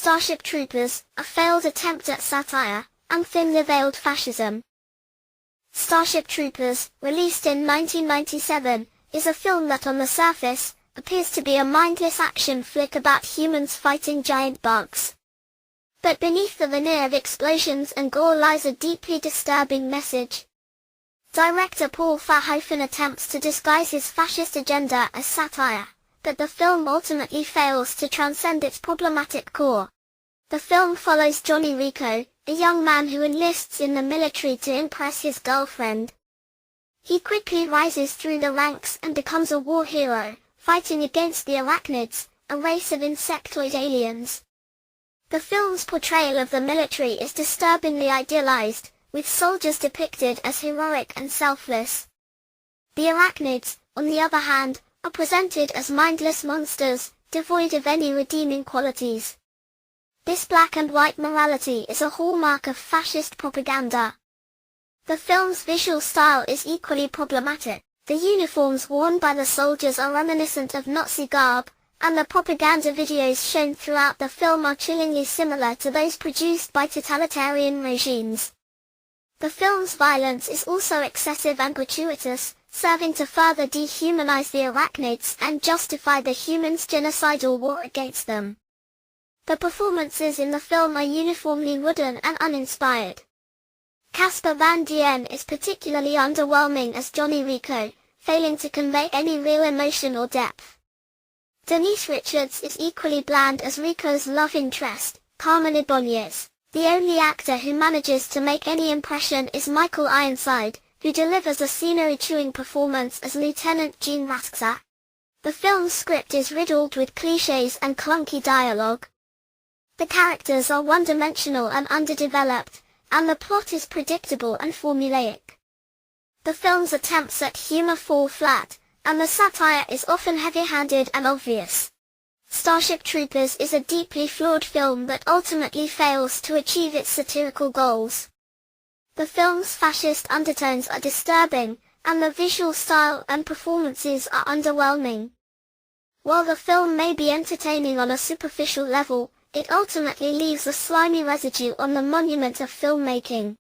Starship Troopers, a failed attempt at satire, and thinly veiled fascism. Starship Troopers, released in 1997, is a film that on the surface, appears to be a mindless action flick about humans fighting giant bugs. But beneath the veneer of explosions and gore lies a deeply disturbing message. Director Paul Verhoeven attempts to disguise his fascist agenda as satire, but the film ultimately fails to transcend its problematic core. The film follows Johnny Rico, a young man who enlists in the military to impress his girlfriend. He quickly rises through the ranks and becomes a war hero, fighting against the arachnids, a race of insectoid aliens. The film's portrayal of the military is disturbingly idealized, with soldiers depicted as heroic and selfless. The arachnids, on the other hand, are presented as mindless monsters, devoid of any redeeming qualities. This black and white morality is a hallmark of fascist propaganda. The film's visual style is equally problematic. The uniforms worn by the soldiers are reminiscent of Nazi garb, and the propaganda videos shown throughout the film are chillingly similar to those produced by totalitarian regimes. The film's violence is also excessive and gratuitous, serving to further dehumanize the arachnids and justify the humans' genocidal war against them. The performances in the film are uniformly wooden and uninspired. Casper Van Dien is particularly underwhelming as Johnny Rico, failing to convey any real emotion or depth. Denise Richards is equally bland as Rico's love interest, Carmen Ibáñez. The only actor who manages to make any impression is Michael Ironside, who delivers a scenery-chewing performance as Lieutenant Gene Raskzak. The film's script is riddled with clichés and clunky dialogue. The characters are one-dimensional and underdeveloped, and the plot is predictable and formulaic. The film's attempts at humor fall flat, and the satire is often heavy-handed and obvious. Starship Troopers is a deeply flawed film that ultimately fails to achieve its satirical goals. The film's fascist undertones are disturbing, and the visual style and performances are underwhelming. While the film may be entertaining on a superficial level, it ultimately leaves a slimy residue on the monument of filmmaking.